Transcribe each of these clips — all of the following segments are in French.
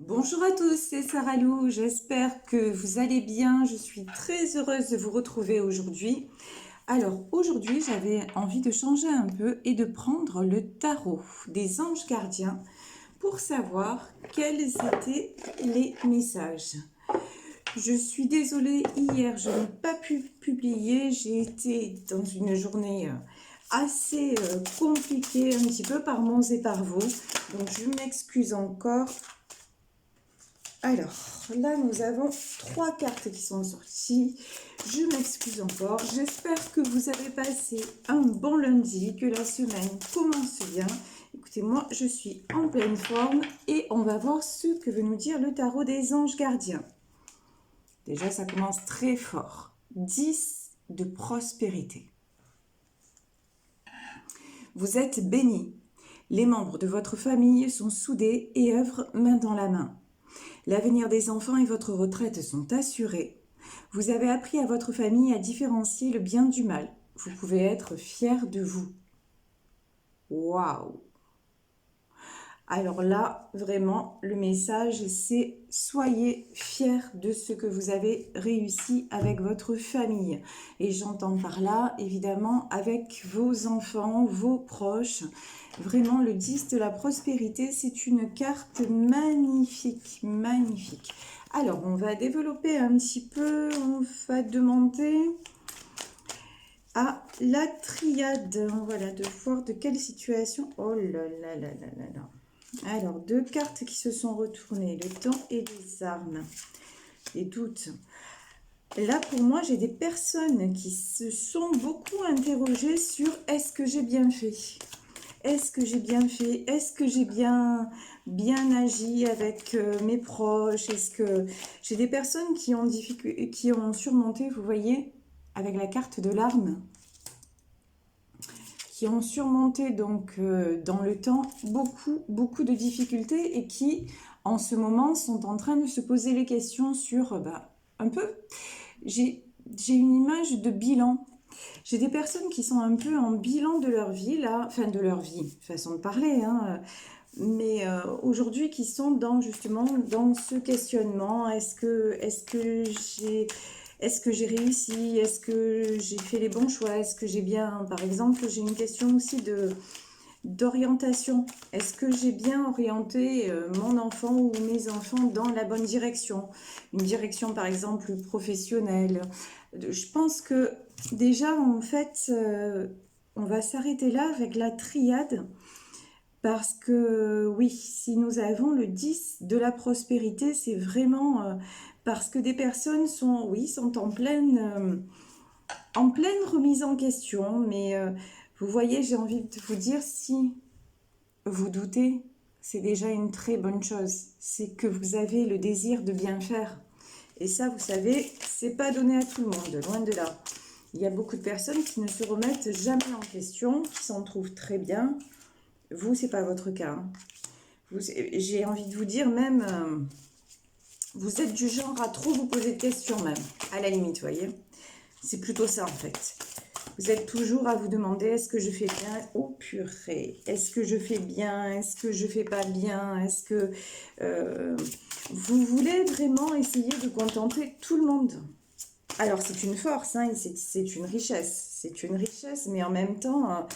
Bonjour à tous, c'est Sarah Lou, j'espère que vous allez bien, je suis très heureuse de vous retrouver aujourd'hui. Alors aujourd'hui j'avais envie de changer un peu et de prendre le tarot des anges gardiens pour savoir quels étaient les messages. Je suis désolée, hier je n'ai pas pu publier, j'ai été dans une journée assez compliquée un petit peu par Mons et par Vaux, donc je m'excuse encore. Alors, là, nous avons 3 cartes qui sont sorties. Je m'excuse encore. J'espère que vous avez passé un bon lundi, que la semaine commence bien. Écoutez, moi, je suis en pleine forme et on va voir ce que veut nous dire le tarot des anges gardiens. Déjà, ça commence très fort. 10 de prospérité. Vous êtes bénis. Les membres de votre famille sont soudés et œuvrent main dans la main. L'avenir des enfants et votre retraite sont assurés. Vous avez appris à votre famille à différencier le bien du mal. Vous pouvez être fier de vous. Waouh! Alors là, vraiment, le message, c'est soyez fiers de ce que vous avez réussi avec votre famille. Et j'entends par là, évidemment, avec vos enfants, vos proches. Vraiment, le 10 de la prospérité, c'est une carte magnifique, magnifique. Alors, on va développer un petit peu, on va demander à la triade, voilà, de voir de quelle situation. Oh là là là là là là. Alors, 2 cartes qui se sont retournées, le temps et les armes. Les doutes. Là, pour moi, j'ai des personnes qui se sont beaucoup interrogées sur est-ce que j'ai bien fait? Est-ce que j'ai bien fait? Est-ce que j'ai bien agi avec mes proches? Est-ce que j'ai des personnes qui ont surmonté, vous voyez, avec la carte de l'arme, qui ont surmonté donc dans le temps beaucoup de difficultés et qui en ce moment sont en train de se poser les questions sur un peu, j'ai une image de bilan. J'ai des personnes qui sont un peu en bilan de leur vie là, enfin de leur vie, façon de parler, hein, mais aujourd'hui qui sont justement dans ce questionnement. Est-ce que j'ai réussi? Est-ce que j'ai fait les bons choix? Est-ce que j'ai bien, par exemple, j'ai une question aussi d'orientation. Est-ce que j'ai bien orienté mon enfant ou mes enfants dans la bonne direction? Une direction, par exemple, professionnelle. Je pense que déjà, en fait, on va s'arrêter là avec la triade. Parce que oui, si nous avons le 10 de la prospérité, c'est vraiment parce que des personnes sont, oui, sont en pleine remise en question. Mais vous voyez, j'ai envie de vous dire, si vous doutez, c'est déjà une très bonne chose. C'est que vous avez le désir de bien faire. Et ça, vous savez, c'est pas donné à tout le monde, loin de là. Il y a beaucoup de personnes qui ne se remettent jamais en question, qui s'en trouvent très bien. Vous, c'est pas votre cas, hein. J'ai envie de vous dire même, vous êtes du genre à trop vous poser de questions même, à la limite, voyez. C'est plutôt ça en fait. Vous êtes toujours à vous demander, est-ce que je fais bien? Oh purée, est-ce que je fais bien? Est-ce que je fais pas bien? Est-ce que vous voulez vraiment essayer de contenter tout le monde? Alors c'est une force, hein, c'est une richesse. C'est une richesse, mais en même temps,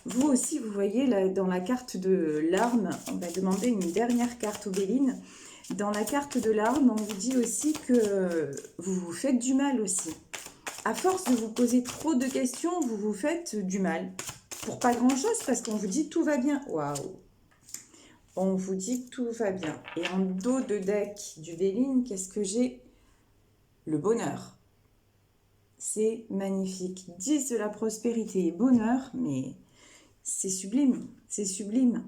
vous aussi, vous voyez, là, dans la carte de l'arme, on va demander une dernière carte aux Béline. Dans la carte de l'arme, on vous dit aussi que vous vous faites du mal aussi. À force de vous poser trop de questions, vous vous faites du mal. Pour pas grand-chose, parce qu'on vous dit tout va bien. Waouh! On vous dit tout va bien. Et en dos de deck du Béline, qu'est-ce que j'ai? Le bonheur. C'est magnifique. 10 de la prospérité et bonheur, mais c'est sublime, c'est sublime.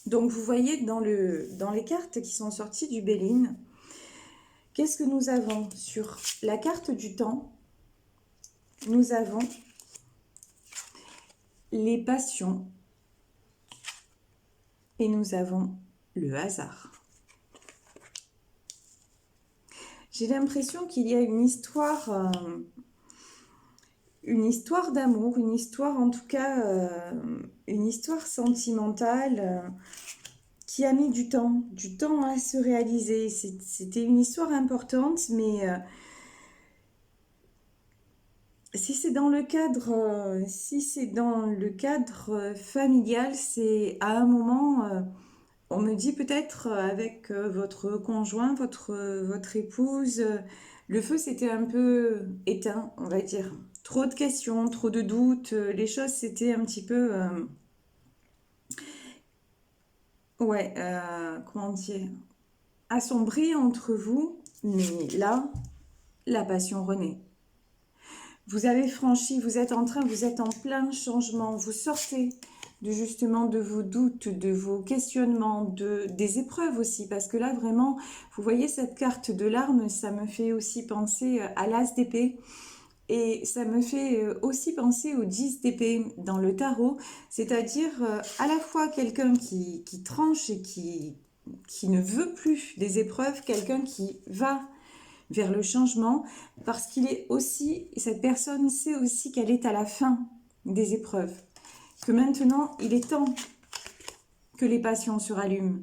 Donc vous voyez dans les cartes qui sont sorties du Béline, qu'est-ce que nous avons? Sur la carte du temps, nous avons les passions et nous avons le hasard. J'ai l'impression qu'il y a une histoire d'amour, une histoire en tout cas, une histoire sentimentale qui a mis du temps à se réaliser. C'était une histoire importante, mais si c'est dans le cadre familial, c'est à un moment, on me dit peut-être avec votre conjoint, votre épouse, le feu s'était un peu éteint, on va dire. Trop de questions, trop de doutes, les choses s'étaient un petit peu, ouais, comment dire, assombries entre vous, mais là, la passion renaît. Vous avez franchi, vous êtes en plein changement, vous sortez de justement de vos doutes, de vos questionnements, des épreuves aussi, parce que là vraiment, vous voyez cette carte de l'arme, ça me fait aussi penser à l'as d'épée, et ça me fait aussi penser au 10 d'épée dans le tarot, c'est-à-dire à la fois quelqu'un qui tranche et qui ne veut plus des épreuves, quelqu'un qui va vers le changement, parce qu'il est aussi, cette personne sait aussi qu'elle est à la fin des épreuves, que maintenant il est temps que les passions se rallument.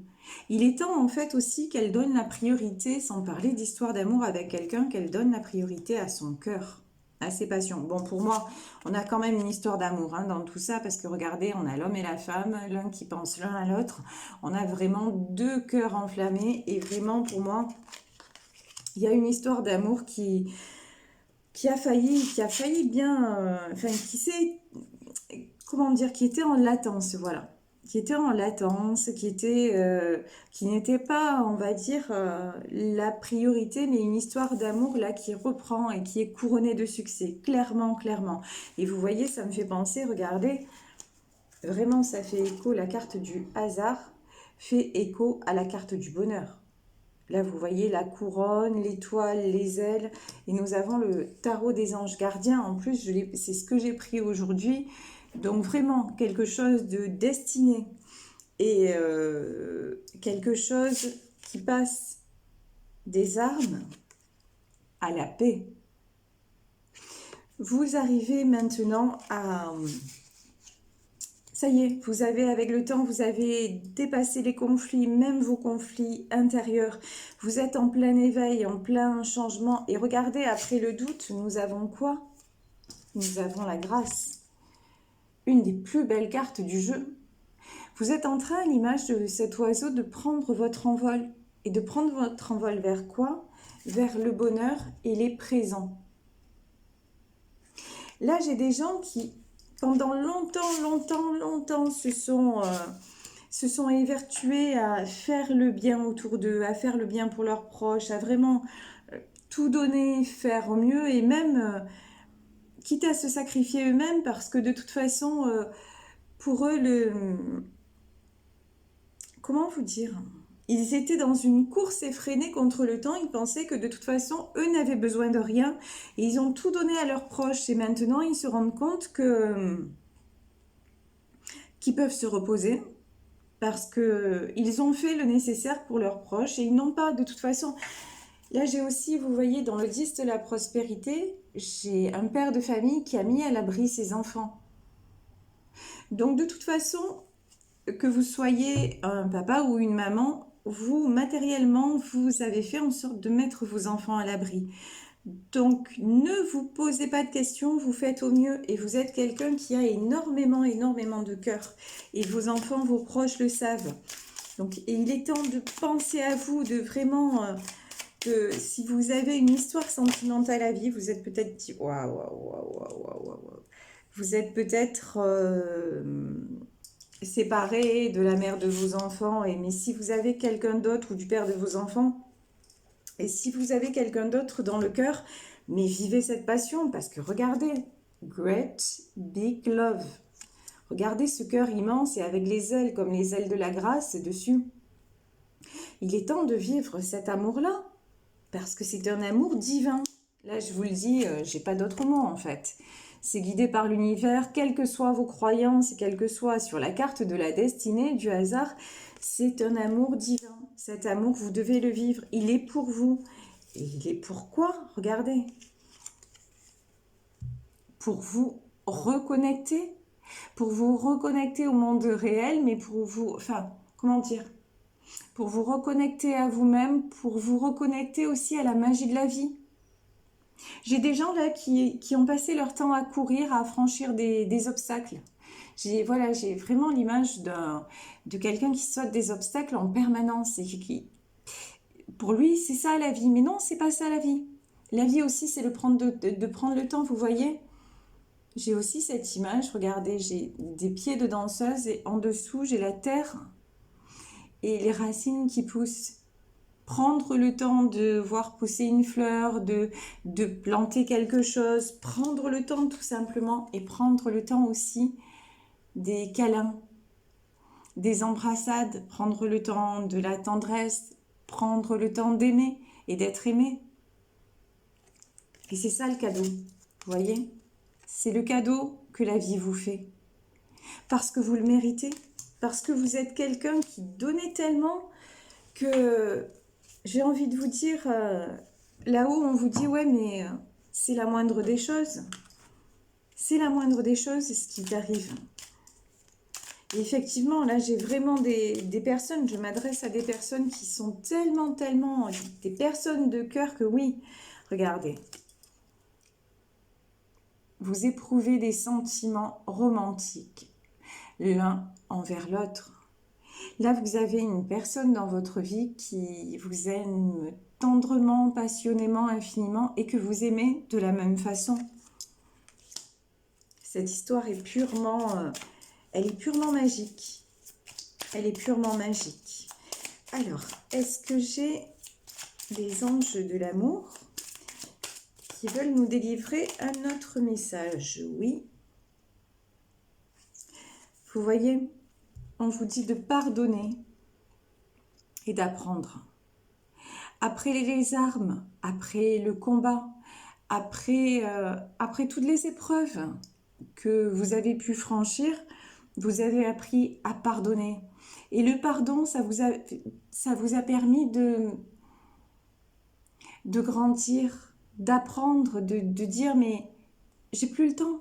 Il est temps en fait aussi qu'elle donne la priorité, sans parler d'histoire d'amour avec quelqu'un, qu'elle donne la priorité à son cœur, à ses passions. Bon, pour moi, on a quand même une histoire d'amour dans tout ça, parce que regardez, on a l'homme et la femme, l'un qui pense l'un à l'autre, on a vraiment deux cœurs enflammés, et vraiment pour moi, il y a une histoire d'amour qui a failli bien, enfin, qui s'est, comment dire, qui était en latence, voilà. Qui était en latence, qui n'était pas, on va dire, la priorité, mais une histoire d'amour là qui reprend et qui est couronnée de succès, clairement, clairement. Et vous voyez, ça me fait penser, regardez, vraiment, ça fait écho, la carte du hasard fait écho à la carte du bonheur. Là, vous voyez la couronne, l'étoile, les ailes. Et nous avons le tarot des anges gardiens. En plus, c'est ce que j'ai pris aujourd'hui. Donc vraiment, quelque chose de destiné. Et quelque chose qui passe des armes à la paix. Vous arrivez maintenant à... Ça y est, vous avez, avec le temps, vous avez dépassé les conflits, même vos conflits intérieurs. Vous êtes en plein éveil, en plein changement. Et regardez, après le doute, nous avons quoi? Nous avons la grâce. Une des plus belles cartes du jeu. Vous êtes en train, à l'image de cet oiseau, de prendre votre envol. Et de prendre votre envol vers quoi? Vers le bonheur et les présents. Là, j'ai des gens qui, pendant longtemps, se sont évertués à faire le bien autour d'eux, à faire le bien pour leurs proches, à vraiment tout donner, faire au mieux, et même quitte à se sacrifier eux-mêmes, parce que de toute façon, pour eux, comment vous dire? Ils étaient dans une course effrénée contre le temps, ils pensaient que de toute façon, eux n'avaient besoin de rien, et ils ont tout donné à leurs proches, et maintenant ils se rendent compte qu'ils peuvent se reposer, parce qu'ils ont fait le nécessaire pour leurs proches, et ils n'ont pas, de toute façon... Là, j'ai aussi, vous voyez, dans le 10 de la prospérité, j'ai un père de famille qui a mis à l'abri ses enfants. Donc, de toute façon, que vous soyez un papa ou une maman, vous, matériellement, vous avez fait en sorte de mettre vos enfants à l'abri. Donc, ne vous posez pas de questions, vous faites au mieux, et vous êtes quelqu'un qui a énormément de cœur. Et vos enfants, vos proches le savent. Donc, et il est temps de penser à vous, de vraiment... que si vous avez une histoire sentimentale à vivre, vous êtes peut-être dit waouh. Vous êtes peut-être séparé de la mère de vos enfants, mais si vous avez quelqu'un d'autre ou du père de vos enfants, et si vous avez quelqu'un d'autre dans le cœur, mais vivez cette passion, parce que regardez, great big love. Regardez ce cœur immense et avec les ailes comme les ailes de la grâce dessus. Il est temps de vivre cet amour-là. Parce que c'est un amour divin. Là, je vous le dis, j'ai pas d'autre mot en fait. C'est guidé par l'univers, quelles que soient vos croyances, quelles que soient sur la carte de la destinée, du hasard, c'est un amour divin. Cet amour, vous devez le vivre. Il est pour vous. Et il est pourquoi? Regardez. Pour vous reconnecter. Pour vous reconnecter au monde réel, mais pour vous... Enfin, comment dire? pour vous reconnecter à vous-même, pour vous reconnecter aussi à la magie de la vie. J'ai des gens là qui ont passé leur temps à courir, à franchir des obstacles. Voilà, j'ai vraiment l'image de quelqu'un qui saute des obstacles en permanence et pour lui, c'est ça la vie. Mais non, c'est pas ça la vie. La vie aussi, c'est de prendre le temps, vous voyez. J'ai aussi cette image, regardez, j'ai des pieds de danseuse et en dessous, j'ai la terre et les racines qui poussent. Prendre le temps de voir pousser une fleur, de planter quelque chose, prendre le temps tout simplement et prendre le temps aussi des câlins, des embrassades, prendre le temps de la tendresse, prendre le temps d'aimer et d'être aimé. Et c'est ça le cadeau, vous voyez? C'est le cadeau que la vie vous fait. Parce que vous le méritez, parce que vous êtes quelqu'un qui donnait tellement que j'ai envie de vous dire, là-haut on vous dit ouais mais c'est la moindre des choses. C'est la moindre des choses, c'est ce qui t'arrive. Et effectivement, là j'ai vraiment des personnes, je m'adresse à des personnes qui sont tellement, des personnes de cœur que oui, regardez. Vous éprouvez des sentiments romantiques l'un envers l'autre. Là, vous avez une personne dans votre vie qui vous aime tendrement, passionnément, infiniment et que vous aimez de la même façon. Cette histoire est elle est purement magique. Elle est purement magique. Alors, est-ce que j'ai des anges de l'amour qui veulent nous délivrer un autre message? Oui. Vous voyez, on vous dit de pardonner et d'apprendre. Après les armes, après le combat, après toutes les épreuves que vous avez pu franchir, vous avez appris à pardonner. Et le pardon, ça vous a permis de grandir, d'apprendre, de dire mais j'ai plus le temps.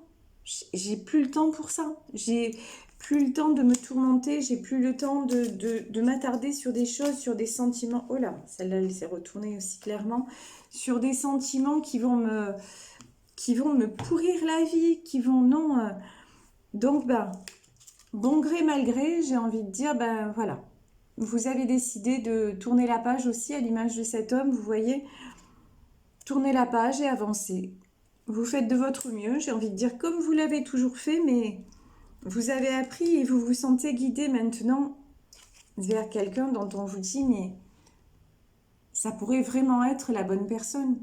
J'ai plus le temps pour ça. J'ai plus le temps de me tourmenter. J'ai plus le temps de m'attarder sur des choses, sur des sentiments. Oh là, celle-là, elle s'est retournée aussi clairement. Sur des sentiments qui vont me pourrir la vie, qui vont, non. Donc, bon gré, mal gré, j'ai envie de dire, voilà. Vous avez décidé de tourner la page aussi à l'image de cet homme, vous voyez. Tournez la page et avancez. Vous faites de votre mieux, j'ai envie de dire comme vous l'avez toujours fait, mais vous avez appris et vous vous sentez guidé maintenant vers quelqu'un dont on vous dit mais ça pourrait vraiment être la bonne personne.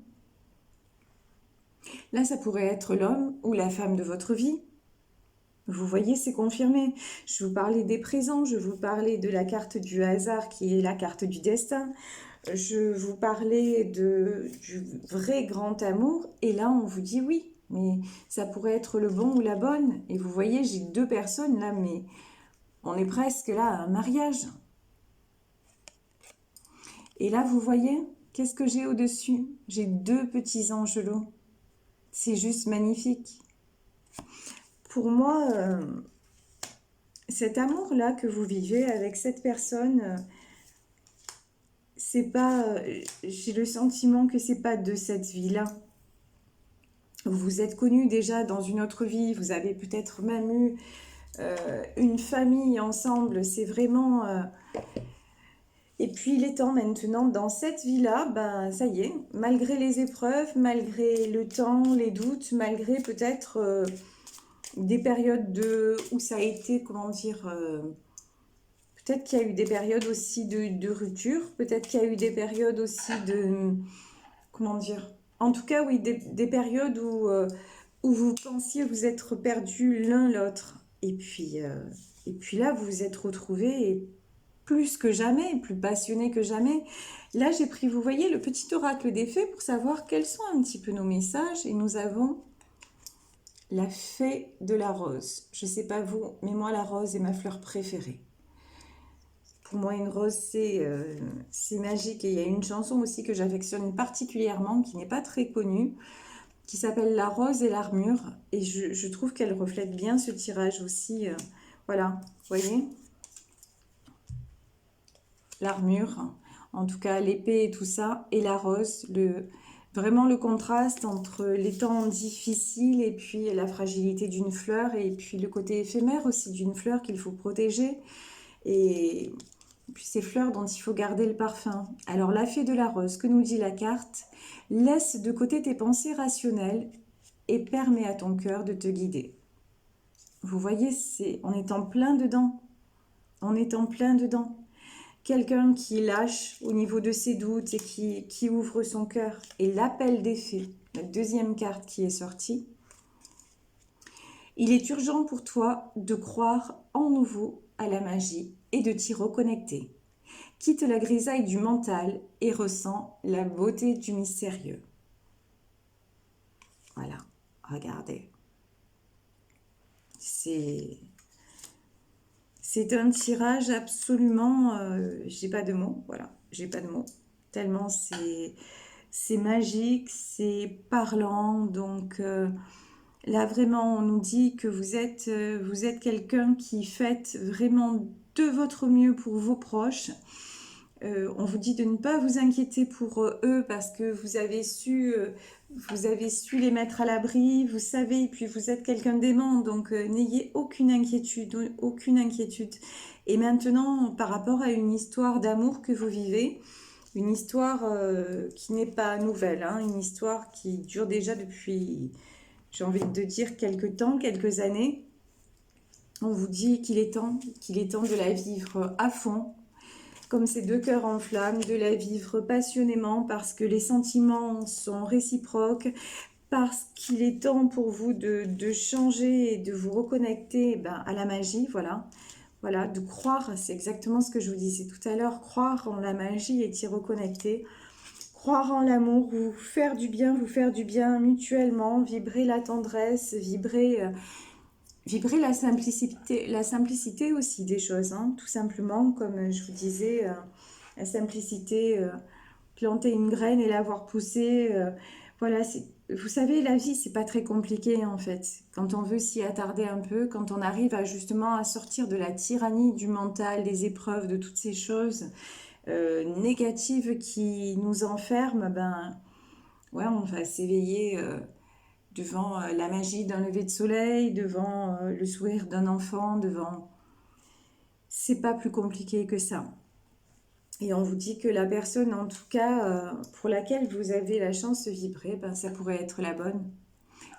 Là, ça pourrait être l'homme ou la femme de votre vie. Vous voyez, c'est confirmé. Je vous parlais des présents, je vous parlais de la carte du hasard qui est la carte du destin. Je vous parlais du vrai grand amour et là on vous dit oui, mais ça pourrait être le bon ou la bonne. Et vous voyez, j'ai deux personnes là, mais on est presque là à un mariage. Et là, vous voyez, qu'est-ce que j'ai au-dessus? J'ai deux petits angelots. C'est juste magnifique. Pour moi, cet amour-là que vous vivez avec cette personne... c'est pas, j'ai le sentiment que c'est pas de cette vie-là. Vous vous êtes connus déjà dans une autre vie, vous avez peut-être même eu une famille ensemble, c'est vraiment... Et puis il est temps maintenant, dans cette vie-là, ça y est, malgré les épreuves, malgré le temps, les doutes, malgré peut-être des périodes où ça a été, comment dire... peut-être qu'il y a eu des périodes aussi de rupture, peut-être qu'il y a eu des périodes aussi de... Comment dire? En tout cas, oui, des périodes où vous pensiez vous être perdus l'un l'autre. Et puis là, vous vous êtes retrouvés et plus que jamais, plus passionnés que jamais. Là, j'ai pris, vous voyez, le petit oracle des fées pour savoir quels sont un petit peu nos messages. Et nous avons la fée de la rose. Je ne sais pas vous, mais moi, la rose est ma fleur préférée. Pour moi, une rose, c'est magique. Et il y a une chanson aussi que j'affectionne particulièrement, qui n'est pas très connue, qui s'appelle La rose et l'armure. Et je trouve qu'elle reflète bien ce tirage aussi. Voilà, vous voyez ? l'armure, en tout cas l'épée et tout ça, et la rose, vraiment le contraste entre les temps difficiles et puis la fragilité d'une fleur et puis le côté éphémère aussi d'une fleur qu'il faut protéger et puis ces fleurs dont il faut garder le parfum. Alors la fée de la rose, que nous dit la carte? Laisse de côté tes pensées rationnelles et permets à ton cœur de te guider. Vous voyez, on est en plein dedans. On est en plein dedans. Quelqu'un qui lâche au niveau de ses doutes et qui ouvre son cœur. Et l'appel des fées, la deuxième carte qui est sortie. Il est urgent pour toi de croire en nouveau à la magie et de t'y reconnecter. Quitte la grisaille du mental et ressens la beauté du mystérieux. Voilà, regardez. C'est un tirage absolument... j'ai pas de mots, voilà, j'ai pas de mots. Tellement c'est magique, c'est parlant. Donc là, vraiment, on nous dit que vous êtes quelqu'un qui fait vraiment de votre mieux pour vos proches. On vous dit de ne pas vous inquiéter pour eux parce que vous avez su les mettre à l'abri, vous savez, et puis vous êtes quelqu'un d'aimant, donc n'ayez aucune inquiétude, aucune inquiétude. Et maintenant, par rapport à une histoire d'amour que vous vivez, une histoire qui n'est pas nouvelle, hein, une histoire qui dure déjà depuis, j'ai envie de dire, quelques temps, quelques années, on vous dit qu'il est temps de la vivre à fond, comme ces deux cœurs en flammes, de la vivre passionnément parce que les sentiments sont réciproques, parce qu'il est temps pour vous de changer et de vous reconnecter à la magie, voilà. Voilà, de croire, c'est exactement ce que je vous disais tout à l'heure, croire en la magie et t'y reconnecter, croire en l'amour, vous faire du bien mutuellement, vibrer la tendresse, vibrer la simplicité aussi des choses, hein, tout simplement, comme je vous disais, la simplicité, planter une graine et la voir pousser, voilà, vous savez, la vie, c'est pas très compliqué en fait. Quand on veut s'y attarder un peu, quand on arrive justement à sortir de la tyrannie du mental, des épreuves, de toutes ces choses négatives qui nous enferment, ouais, on va s'éveiller. Devant la magie d'un lever de soleil, devant le sourire d'un enfant, devant... C'est pas plus compliqué que ça. Et on vous dit que la personne, en tout cas, pour laquelle vous avez la chance de vibrer, ça pourrait être la bonne.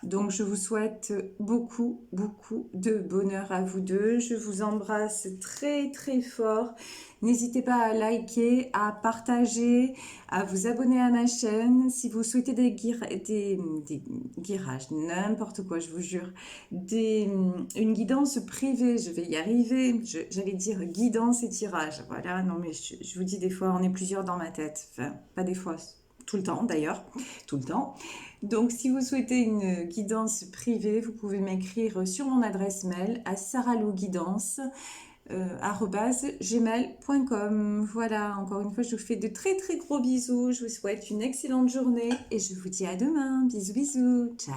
Donc, je vous souhaite beaucoup, beaucoup de bonheur à vous deux. Je vous embrasse très, très fort. N'hésitez pas à liker, à partager, à vous abonner à ma chaîne. Si vous souhaitez des guirages, n'importe quoi, je vous jure, une guidance privée, je vais y arriver. J'allais dire guidance et tirage. Voilà, non mais je vous dis, des fois, on est plusieurs dans ma tête. Enfin, pas des fois, tout le temps d'ailleurs, tout le temps. Donc, si vous souhaitez une guidance privée, vous pouvez m'écrire sur mon adresse mail à sarahlouguidance@gmail.com. Voilà, encore une fois, je vous fais de très très gros bisous. Je vous souhaite une excellente journée et je vous dis à demain. Bisous, bisous. Ciao.